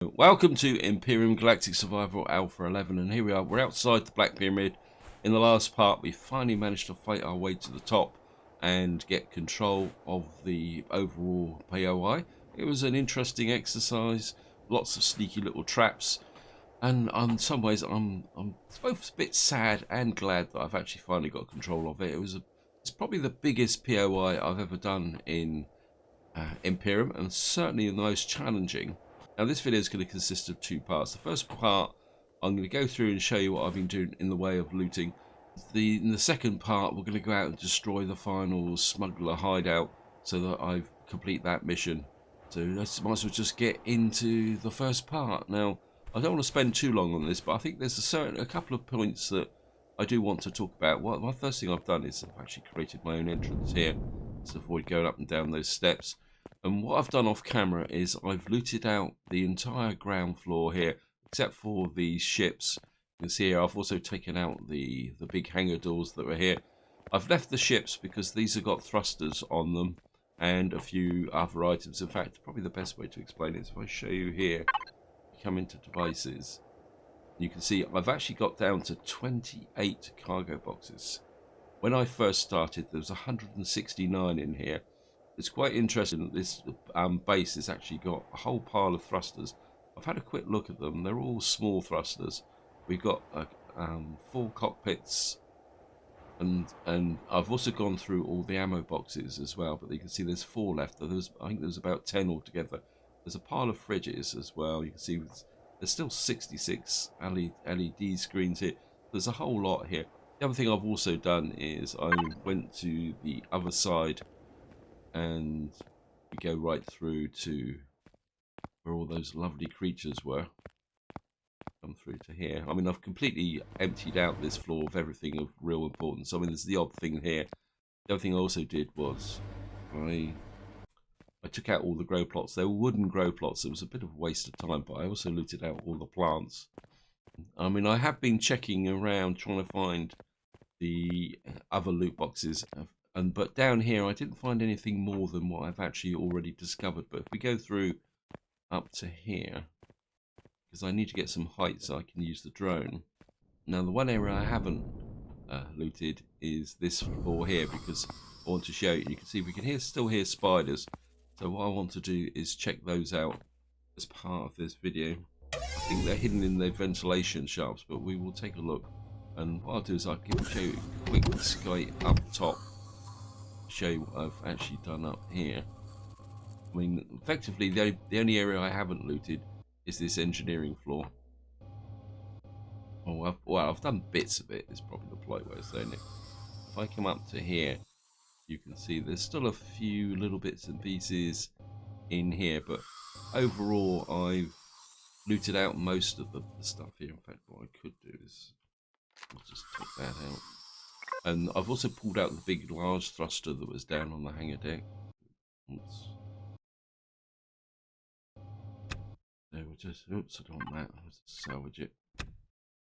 Welcome to Empyrion Galactic Survival Alpha 11, and here we are. We're outside the Black Pyramid. In the last part, we finally managed to fight our way to the top and get control of the overall POI. It was an interesting exercise, lots of sneaky little traps, and in some ways I'm both a bit sad and glad that I've actually finally got control of it. It's probably the biggest POI I've ever done in Empyrion, and certainly the most challenging. Now this video is going to consist of two parts. The first part, I'm going to go through and show you what I've been doing in the way of looting. In the second part, we're going to go out and destroy the final Smuggler hideout so that I complete that mission. So let's might as well just get into the first part. Now, I don't want to spend too long on this, but I think there's a couple of points that I do want to talk about. Well, my first thing I've done is I've actually created my own entrance here to avoid going up and down those steps. And what I've done off camera is I've looted out the entire ground floor here, except for the ships. You can see here I've also taken out the big hangar doors that were here. I've left the ships because these have got thrusters on them and a few other items. In fact, probably the best way to explain it is if I show you here, you come into devices, you can see I've actually got down to 28 cargo boxes. When I first started, there was 169 in here. It's quite interesting that this base has actually got a whole pile of thrusters. I've had a quick look at them. They're all small thrusters. We've got 4 cockpits, and I've also gone through all the ammo boxes as well. But you can see there's 4 left. I think there's about 10 altogether. There's a pile of fridges as well. You can see there's still 66 LED screens here. There's a whole lot here. The other thing I've also done is I went to the other side, and we go right through to where all those lovely creatures were. Come through to here. I mean, I've completely emptied out this floor of everything of real importance. I mean, there's the odd thing here. The other thing I also did was I took out all the grow plots. They were wooden grow plots. It was a bit of a waste of time, but I also looted out all the plants. I mean, I have been checking around trying to find the other loot boxes. But down here, I didn't find anything more than what I've actually already discovered. But if we go through up to here, because I need to get some height so I can use the drone. Now, the one area I haven't looted is this floor here, because I want to show you. You can see we can still hear spiders. So what I want to do is check those out as part of this video. I think they're hidden in the ventilation shafts, but we will take a look. And what I'll do is I'll show you a quick sky up top. Show you what I've actually done up here. I mean, effectively the only area I haven't looted is this engineering floor. Oh, I've done bits of it, is probably the polite way of saying it. If I come up to here, you can see there's still a few little bits and pieces in here, but overall I've looted out most of the stuff here. In fact, what I could do is I'll just take that out. And I've also pulled out the big large thruster that was down on the hangar deck. Oops. There we just, oops, I don't want that. I'll just salvage it.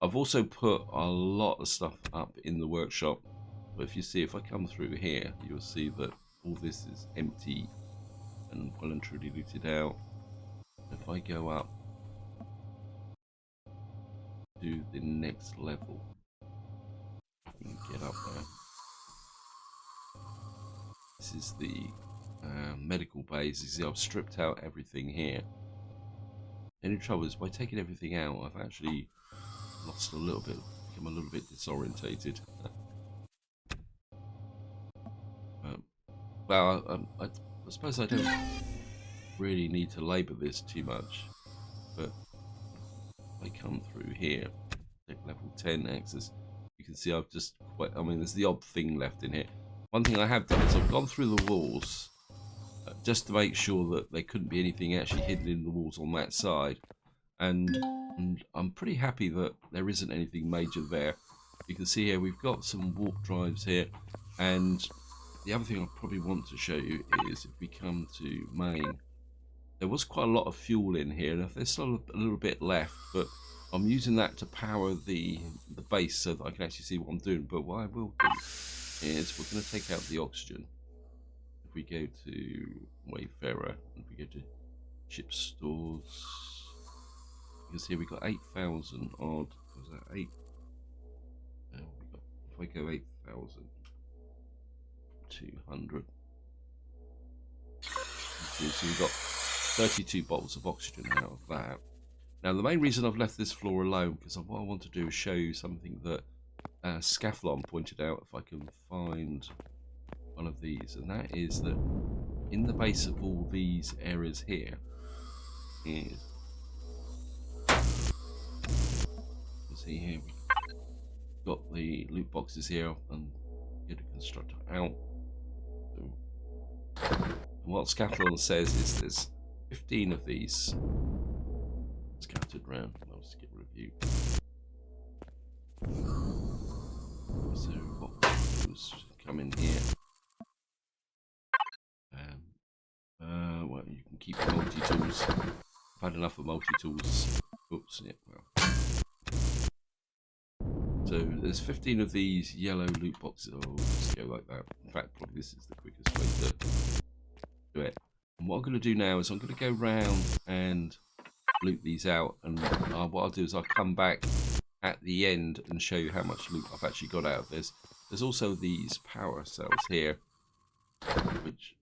I've also put a lot of stuff up in the workshop. But if you see, if I come through here, you'll see that all this is empty and well and truly looted out. If I go up to the next level, get up there. This is the medical base. You see, I've stripped out everything here. The only trouble is by taking everything out, I've actually lost a little bit, become a little bit disorientated. Well, I suppose I don't really need to labour this too much, but if I come through here, take level 10 access. You can see I've just I mean, there's the odd thing left in here. One thing I have done is I've gone through the walls just to make sure that there couldn't be anything actually hidden in the walls on that side. And I'm pretty happy that there isn't anything major there. You can see here we've got some warp drives here. And the other thing I probably want to show you is if we come to main, there was quite a lot of fuel in here. And there's still a little bit left, but I'm using that to power the base so that I can actually see what I'm doing. But what I will do is we're going to take out the oxygen. If we go to Wayfarer, if we go to ship stores, Because here we got 8,000 odd. Was that 8? We got, if I go 8,200. So we've got 32 bottles of oxygen out of that. Now the main reason I've left this floor alone, because what I want to do is show you something that Scathlon pointed out, if I can find one of these, and that is that in the base of all these areas here is, you see here, we've got the loot boxes here and get a constructor out. And what Scathlon says is there's 15 of these scattered around. I'll just get review. So what we'll do is come in here. Well, you can keep the multi-tools. I've had enough of multi-tools. Oops, yeah, well. So there's 15 of these yellow loot boxes. Oh, just go like that. In fact, probably this is the quickest way to do it. And what I'm going to do now is I'm going to go round and loot these out. And what I'll do is I'll come back at the end and show you how much loot I've actually got out of this. There's also these power cells here, which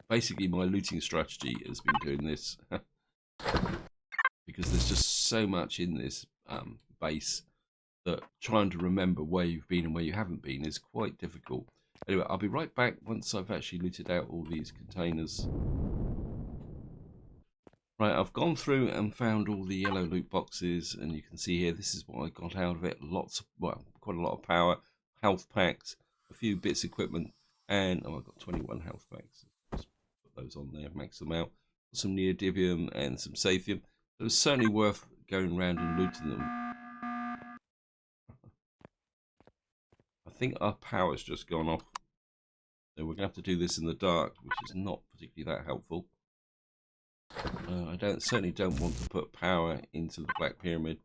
basically my looting strategy has been doing this because there's just so much in this base that trying to remember where you've been and where you haven't been is quite difficult. Anyway, I'll be right back once I've actually looted out all these containers. Right, I've gone through and found all the yellow loot boxes, and you can see here, this is what I got out of it. Well, quite a lot of power, health packs, a few bits of equipment, and I've got 21 health packs. Just put those on there, max them out. Some neodymium and some saphium. So it's certainly worth going around and looting them. I think our power's just gone off. So we're going to have to do this in the dark, which is not particularly that helpful. I certainly don't want to put power into the Black Pyramid.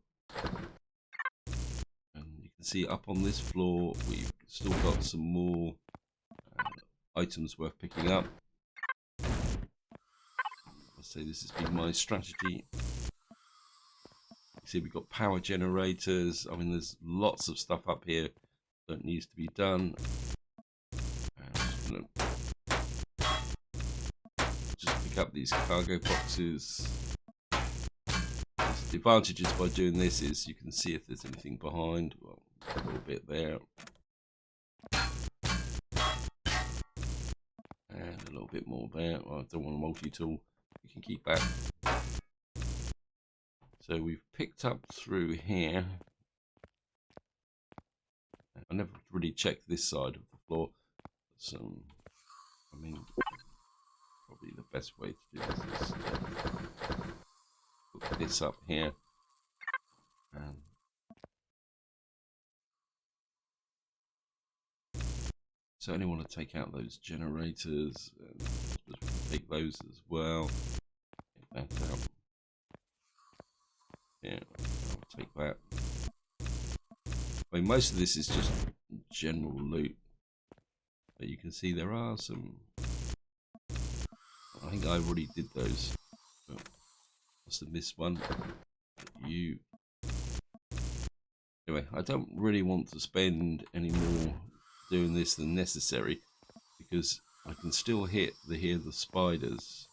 And you can see up on this floor, we've still got some more items worth picking up. I'll say this has been my strategy. You see we've got power generators. I mean, there's lots of stuff up here that needs to be done. Just pick up these cargo boxes. The advantages by doing this is you can see if there's anything behind. Well, a little bit there. And a little bit more there. Well, I don't want a multi-tool. You can keep that. So we've picked up through here. I never really checked this side of the floor. I mean, probably the best way to do this is to put this up here. And certainly want to take out those generators and just take those as well. Get that out. Yeah, I'll take that. I mean, most of this is just general loot, but you can see there are some. I think I already did those. Oh, must have missed one. Anyway, I don't really want to spend any more doing this than necessary because I can still hear the spiders.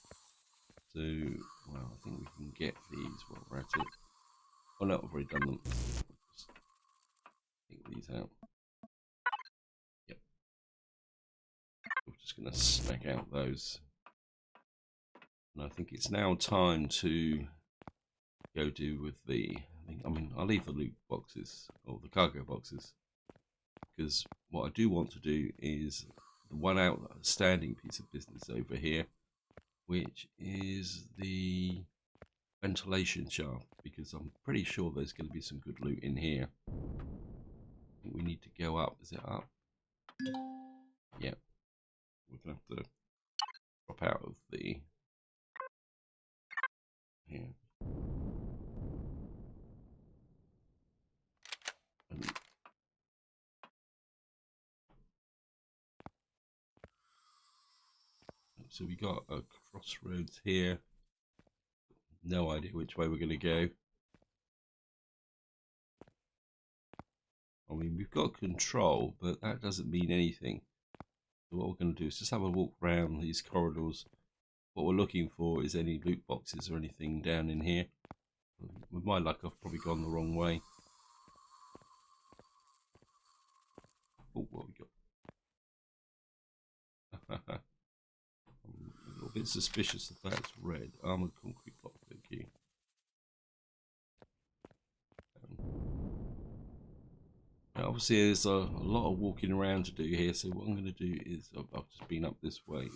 So, well, I think we can get these while we're at it. Oh no, I've already done them. Just take these out. Yep. We're just going to snack out those. And I think it's now time to go do with the. I mean, I'll leave the loot boxes or the cargo boxes because what I do want to do is the one outstanding piece of business over here, which is the ventilation shaft, because I'm pretty sure there's going to be some good loot in here. I think we need to go up. Is it up? Yep. We're going to have to drop out of the here. So we got a crossroads here. No idea which way we're going to go. I mean, we've got control, but that doesn't mean anything. So what we're going to do is just have a walk around these corridors. What we're looking for is any loot boxes or anything down in here. With my luck, I've probably gone the wrong way. Oh, what we got? I'm a little bit suspicious that that's red. Armored concrete block, thank you. Obviously, there's a lot of walking around to do here, so what I'm going to do is I've just been up this way.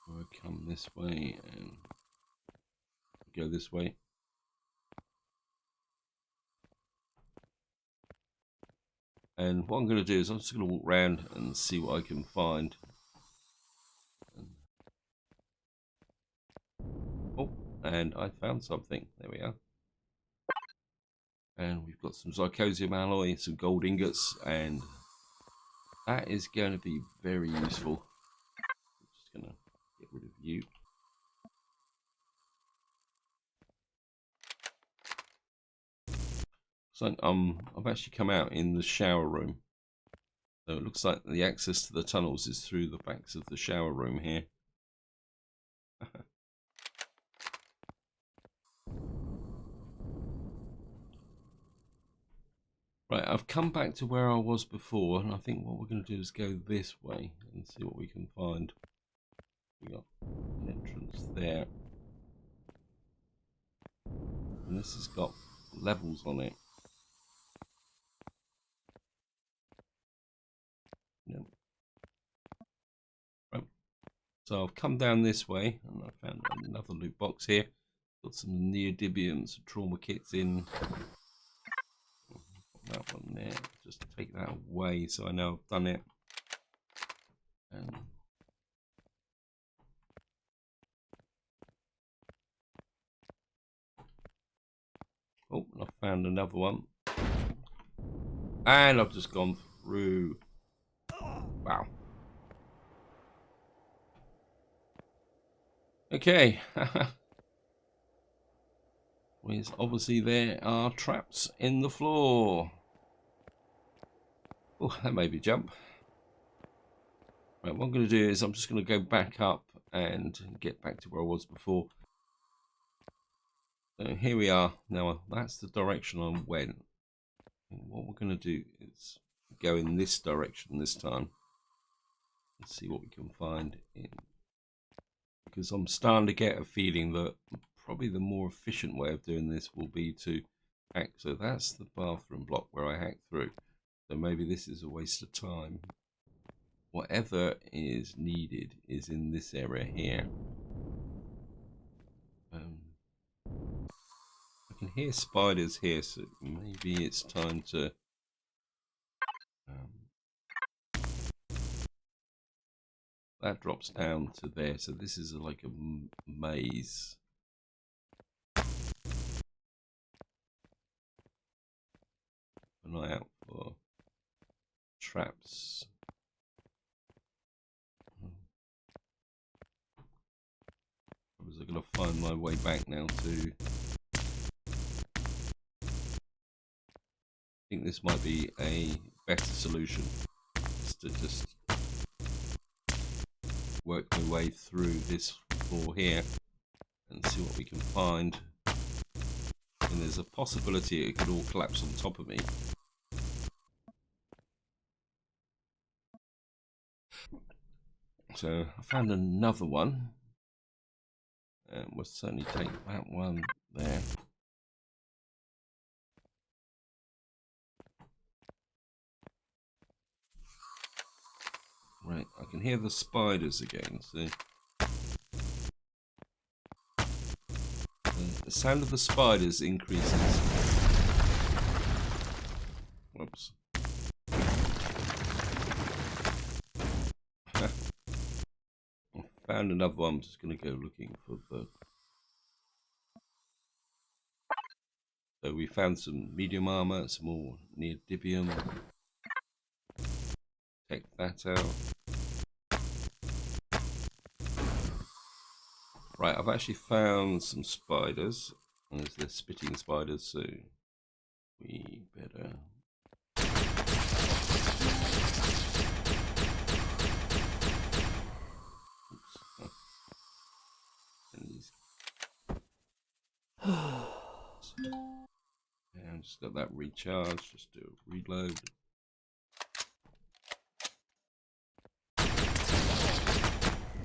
So I come this way and go this way. And what I'm going to do is I'm just going to walk around and see what I can find. Oh, and I found something. There we are. And we've got some zirconium alloy, some gold ingots, and that is going to be very useful. I'm just going to get rid of you. So I've actually come out in the shower room. So it looks like the access to the tunnels is through the backs of the shower room here. Right, I've come back to where I was before, and I think what we're going to do is go this way and see what we can find. We got an entrance there. And this has got levels on it. Yep. Right. So I've come down this way, and I found another loot box here. Got some neodymium, some trauma kits in. That one there. Just take that away so I know I've done it. And oh, I found another one. And I've just gone through. Wow. Okay. Obviously there are traps in the floor. Oh, that made me jump. Right, what I'm going to do is I'm just going to go back up and get back to where I was before. So here we are. Now that's the direction I went. And what we're going to do is go in this direction this time and see what we can find in. Because I'm starting to get a feeling that probably the more efficient way of doing this will be to hack. So that's the bathroom block where I hacked through. So maybe this is a waste of time. Whatever is needed is in this area here. I can hear spiders here, so maybe it's time to that drops down to there, so this is like a maze. An eye out for traps. I was going to find my way back now to. I think this might be a better solution. To just work my way through this floor here and see what we can find. And there's a possibility it could all collapse on top of me. So I found another one. And we'll certainly take that one there. Right, I can hear the spiders again. So the sound of the spiders increases. Whoops. I found another one. I'm just going to go looking for the. So we found some medium armor, some more neodymium. Take that out. Right, I've actually found some spiders. And there's the spitting spiders, so we better... Oops. And these... And just got that recharge, just do a reload.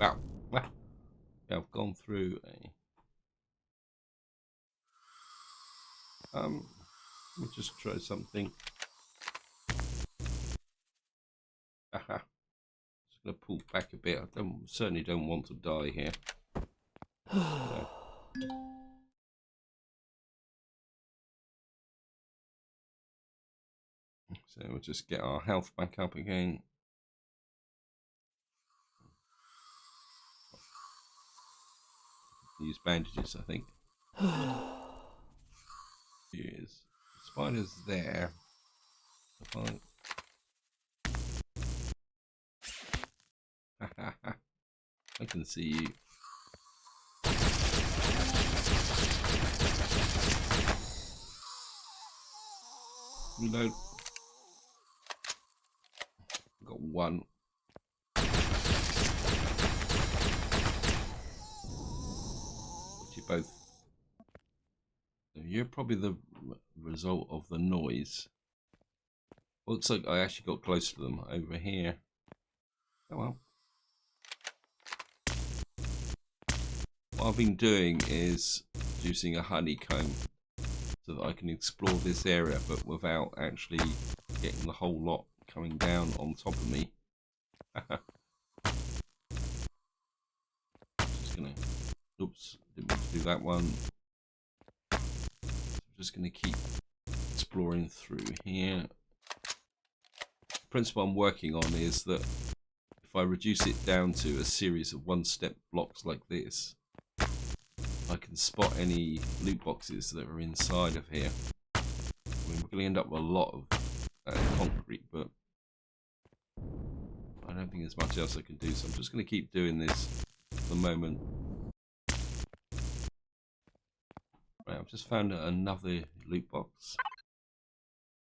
Wow. Yeah, I've gone through a... let me just try something. Haha. Just gonna pull back a bit. I certainly don't want to die here. So. So we'll just get our health back up again. Use bandages, I think. Here's the spider's there. I can see you. Reload. Got one. Both. So you're probably the result of the noise. Looks like I actually got close to them over here. Oh well. What I've been doing is producing a honeycomb so that I can explore this area, but without actually getting the whole lot coming down on top of me. Just gonna... Oops, didn't mean to do that one. I'm just going to keep exploring through here. The principle I'm working on is that if I reduce it down to a series of one-step blocks like this, I can spot any loot boxes that are inside of here. I mean, we're going to end up with a lot of concrete, but I don't think there's much else I can do, so I'm just going to keep doing this for the moment. Right, I've just found another loot box.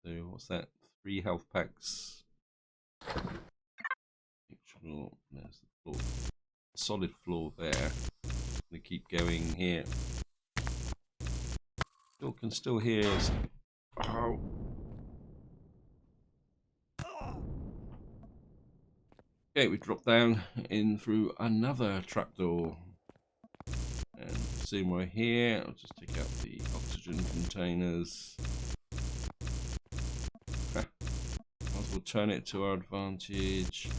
So what's that? 3 health packs. There's the floor. Solid floor there. Just gonna keep going here. Can still hear us. Oh. Okay, we drop down in through another trapdoor. And soon we're here. I'll just take out the oxygen containers. Might as well turn it to our advantage.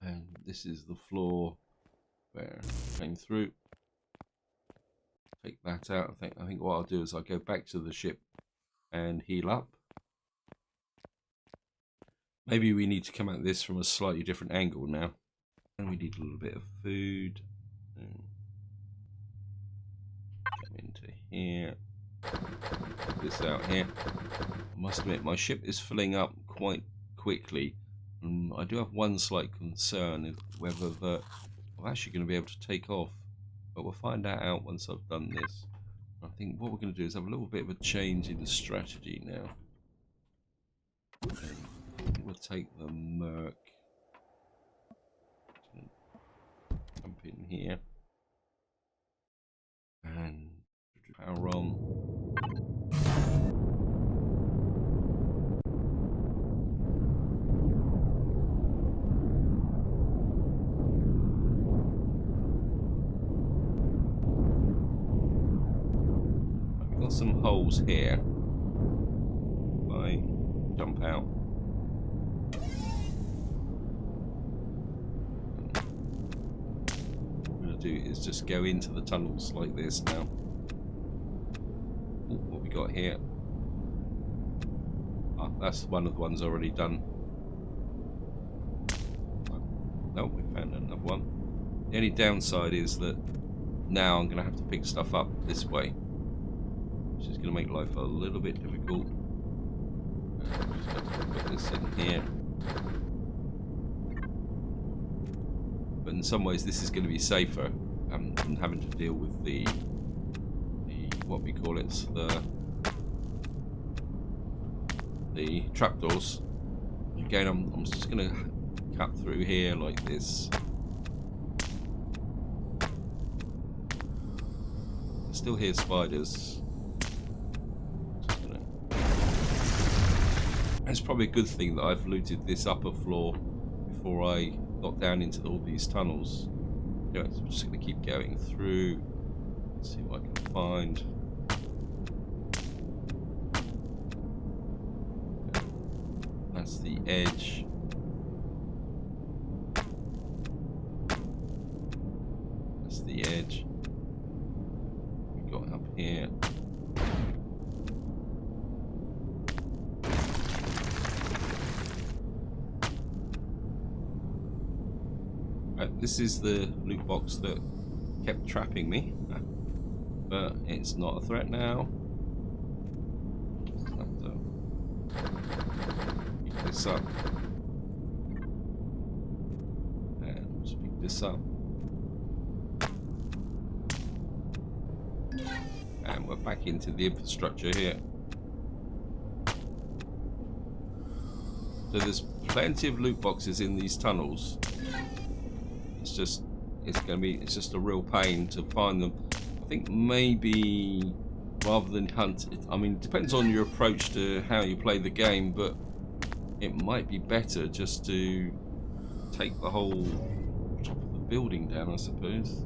And this is the floor where I came through. Take that out. I think what I'll do is I'll go back to the ship and heal up. Maybe we need to come at this from a slightly different angle now. And we need a little bit of food. Come into here. Put this out here. I must admit, my ship is filling up quite quickly. I do have one slight concern of whether I'm actually going to be able to take off. But we'll find that out once I've done this. I think what we're going to do is have a little bit of a change in the strategy now. We'll take the Merc. Jump in here and power on. I've got some holes here. If I jump out. Do is just go into the tunnels like this now. Ooh, what we got here? Ah, that's one of the ones already done. No, we found another one. The only downside is that now I'm going to have to pick stuff up this way, which is going to make life a little bit difficult. Just have to put this in here. but in some ways this is going to be safer than having to deal with the what we call it, the trapdoors. Again, I'm just going to cut through here like this. I still hear spiders. It's probably a good thing that I've looted this upper floor before I got down into all these tunnels. Anyway, so I'm just going to keep going through, see what I can find. That's the edge. That's the edge. We got up here. This is the loot box that kept trapping me, but it's not a threat now. I'll have to pick this up and just pick this up, and we're back into the infrastructure here. So there's plenty of loot boxes in these tunnels. It's just a real pain to find them. I think maybe rather than hunt, I mean, it depends on your approach to how you play the game, but it might be better just to take the whole top of the building down, I suppose.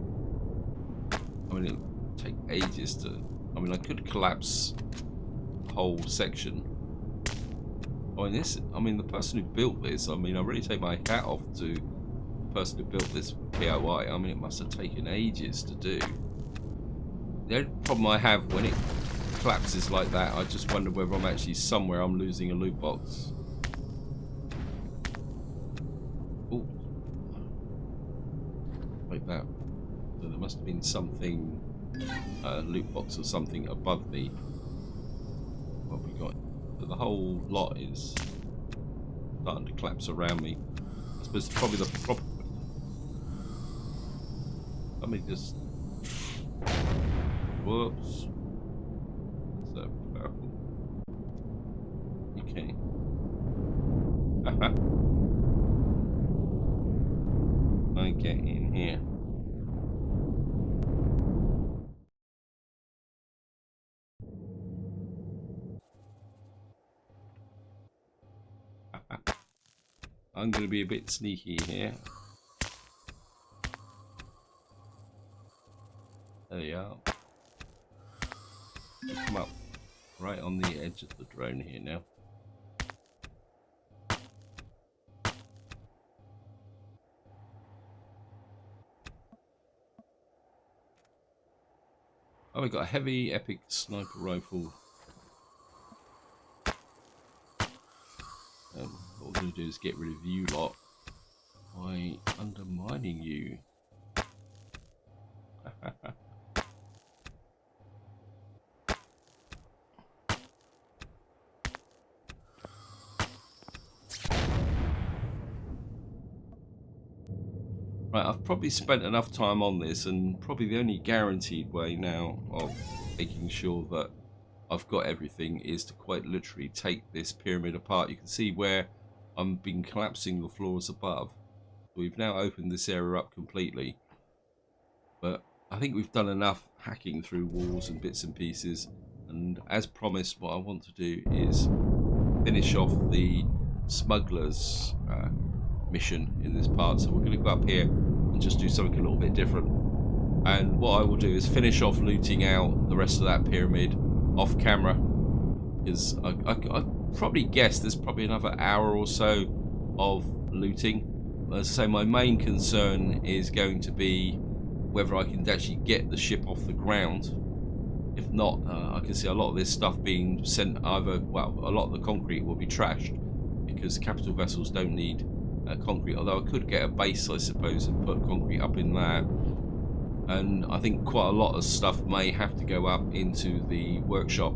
I mean, it would take ages to. I mean, I could collapse the whole section. I mean, the person who built this, I mean, I really take my hat off to person who built this POI. I mean, it must have taken ages to do. The only problem I have when it collapses like that, I just wonder whether I'm actually somewhere I'm losing a loot box. Oh, like that. So there must have been something, loot box or something above me. What we got? So the whole lot is starting to collapse around me. I suppose probably the problem. Let me just. Whoops. So powerful. Okay. I get in here. I'm going to be a bit sneaky here. There you are. Come up right on the edge of the drone here now. Oh, we got a heavy epic sniper rifle. What we're going to do is get rid of you lot by undermining you. Right, I've probably spent enough time on this, and probably the only guaranteed way now of making sure that I've got everything is to quite literally take this pyramid apart. You can see where I've been collapsing the floors above. We've now opened this area up completely, but I think we've done enough hacking through walls and bits and pieces, and as promised, what I want to do is finish off the Smuggler's mission in this part. So we're going to go up here and just do something a little bit different, and what I will do is finish off looting out the rest of that pyramid off camera, because I probably guess there's probably another hour or so of looting. As I say, my main concern is going to be whether I can actually get the ship off the ground. If not, I can see a lot of this stuff being sent either, well, a lot of the concrete will be trashed because capital vessels don't need concrete, although I could get a base, I suppose, and put concrete up in there. And I think quite a lot of stuff may have to go up into the workshop.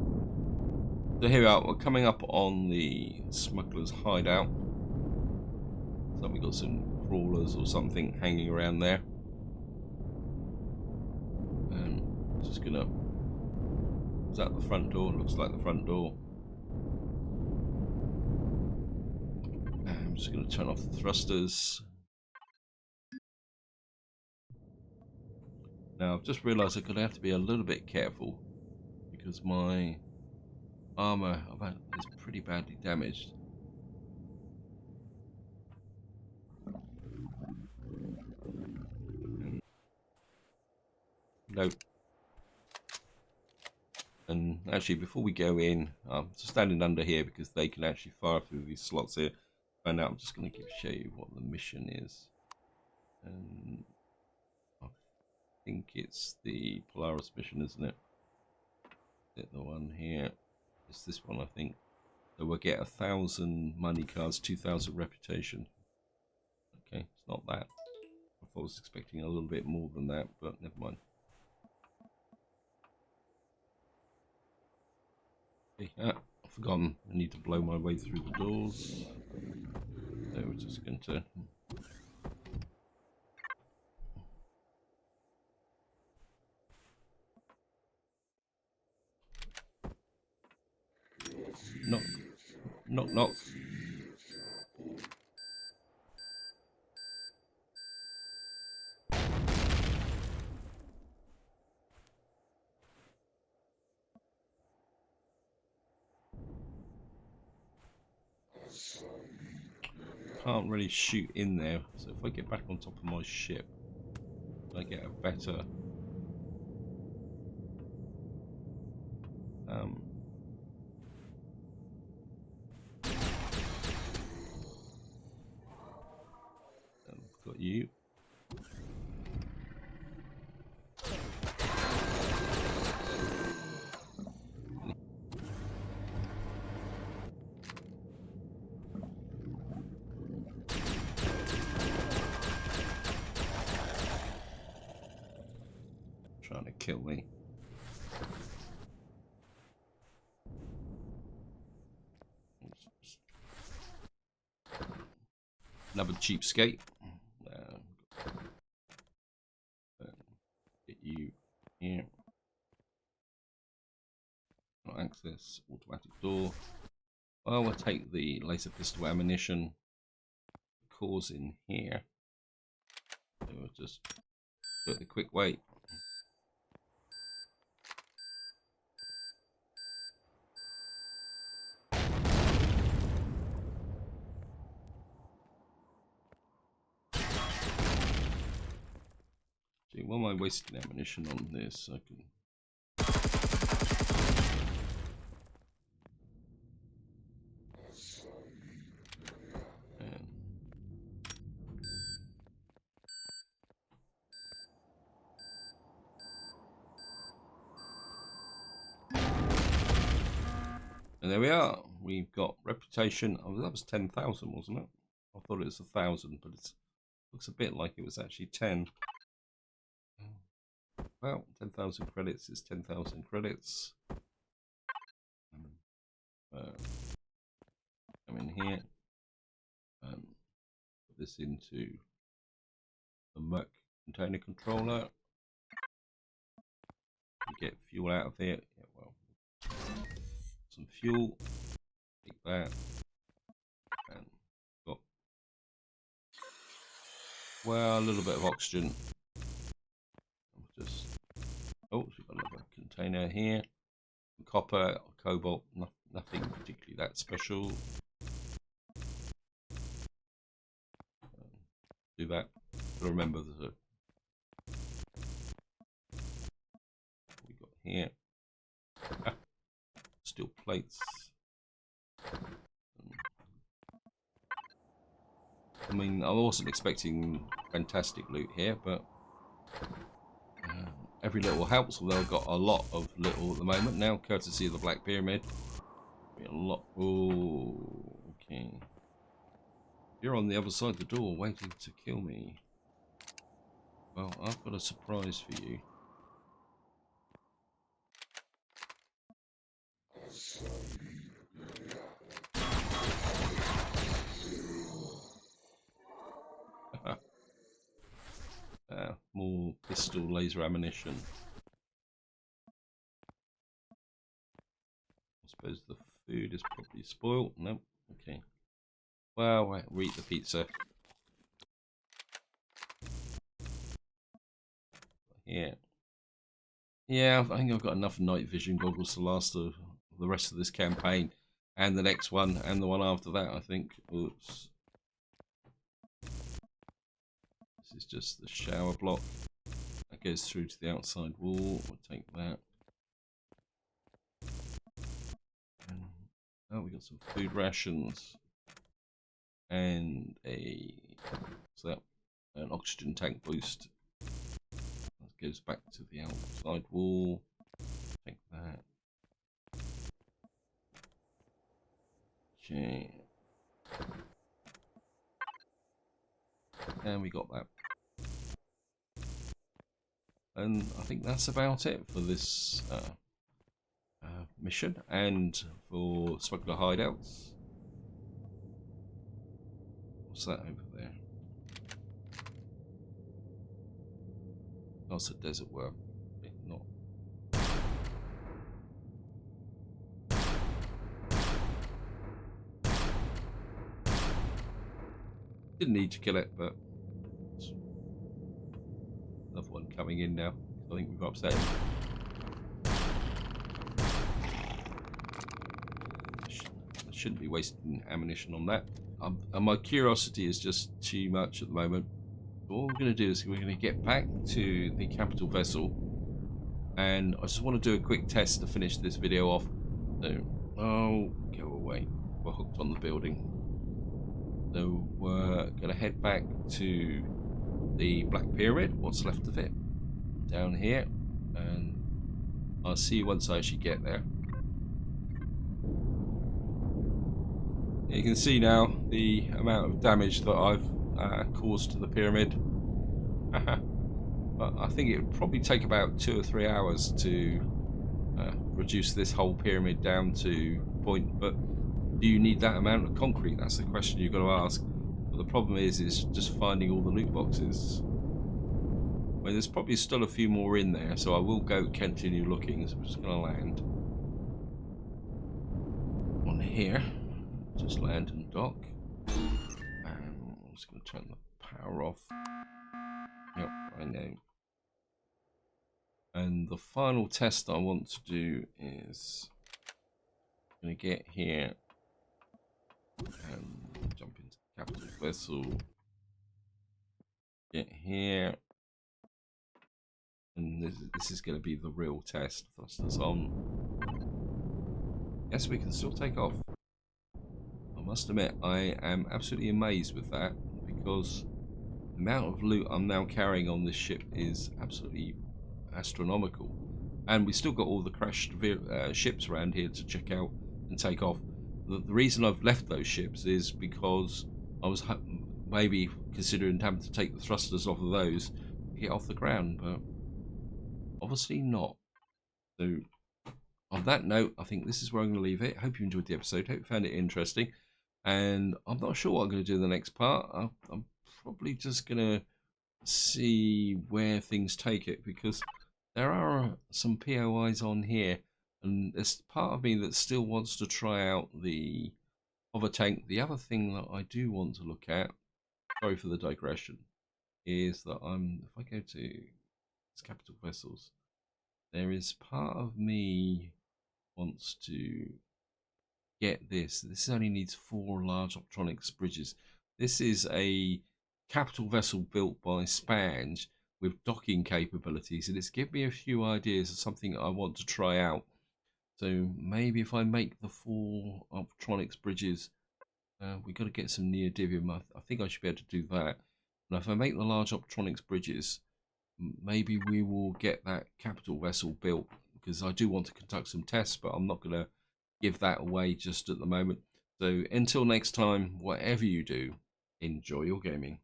So here we are, we're coming up on the Smuggler's Hideout. So we've got some crawlers or something hanging around there. And just gonna. Is that the front door? Looks like the front door. And I'm just gonna turn off the thrusters. Now I've just realised I'm gonna have to be a little bit careful because my armour is pretty badly damaged. No. And actually, before we go in, I'm just standing under here because they can actually fire through these slots here. And now I'm just going to show you what the mission is. And I think it's the Polaris mission, isn't it? Is it the one here? It's this one, I think. So we'll get 1,000 money cards, 2,000 reputation. Okay, it's not that. I thought I was expecting a little bit more than that, but never mind. Okay, I've forgotten. I need to blow my way through the doors. So we're just going to. Knock, knock, knock. Can't really shoot in there, so if I get back on top of my ship, I get a better got you. Trying to kill me. Another cheapskate. Get you here. Not access. Automatic door. Well, we'll take the laser pistol ammunition. Cores in here. So we'll just do it the quick way. Why am I wasting ammunition on this? I can. And there we are. We've got reputation. Oh, that was 10,000, wasn't it? I thought it was 1,000, but it looks a bit like it was actually 10. Well, 10,000 credits is 10,000 credits. Come in here. Put this into the Merc container controller. You get fuel out of here. Yeah, well, some fuel. Take that. And got, well, a little bit of oxygen. Just, oh, so we've got another container here. Copper, cobalt, nothing particularly that special. Do that. But remember that we got here. Steel plates. I mean, I wasn't expecting fantastic loot here, but every little helps. Although I've got a lot of little at the moment now, courtesy of the Black Pyramid. A lot. Oh, okay. You're on the other side of the door, waiting to kill me. Well, I've got a surprise for you. or pistol laser ammunition? I suppose the food is probably spoiled. Nope. Okay. Well, we'll eat the pizza. Yeah. Yeah, I think I've got enough night vision goggles to last the rest of this campaign. And the next one, and the one after that, I think. Oops. This is just the shower block. That goes through to the outside wall. We'll take that. And, oh, we got some food rations. And an oxygen tank boost. That goes back to the outside wall. Take that. Okay. And we got that. And I think that's about it for this mission and for Smuggler Hideouts. What's that over there? That's a desert worm. Not. Didn't need to kill it, but another one coming in now. I think we've upset him. I shouldn't be wasting ammunition on that. And my curiosity is just too much at the moment. So what we're going to do is we're going to get back to the capital vessel, and I just want to do a quick test to finish this video off. So, oh, go away. We're hooked on the building. So we're going to head back to the Black Pyramid, what's left of it, down here, and I'll see you once I actually get there. You can see now the amount of damage that I've caused to the pyramid. But I think it would probably take about 2 or 3 hours to reduce this whole pyramid down to point. But do you need that amount of concrete? That's the question you've got to ask. But the problem is just finding all the loot boxes. I mean, there's probably still a few more in there, so I will go continue looking. So I'm just going to land on here. Just land and dock. And I'm just going to turn the power off. Yep, I know. And the final test I want to do is I'm going to get here and jump into the capital vessel. Get here. And this is going to be the real test. Thrusters on. Yes, we can still take off. I must admit, I am absolutely amazed with that, because the amount of loot I'm now carrying on this ship is absolutely astronomical. And we still got all the crashed ships around here to check out and take off. The reason I've left those ships is because I was maybe considering having to take the thrusters off of those to get off the ground, but obviously not. So on that note, I think this is where I'm going to leave it. Hope you enjoyed the episode. Hope you found it interesting. And I'm not sure what I'm going to do in the next part. I'm probably just going to see where things take it, because there are some POIs on here, and there's part of me that still wants to try out the hover tank. The other thing that I do want to look at, sorry for the digression, is that if I go to capital vessels, there is part of me wants to get this. This only needs 4 large optronics bridges. This is a capital vessel built by Spanj with docking capabilities, and it's given me a few ideas of something I want to try out. So maybe if I make the 4 optronics bridges, we've got to get some neodymium. I think I should be able to do that. And if I make the large optronics bridges, maybe we will get that capital vessel built, because I do want to conduct some tests, but I'm not going to give that away just at the moment. So until next time, whatever you do, enjoy your gaming.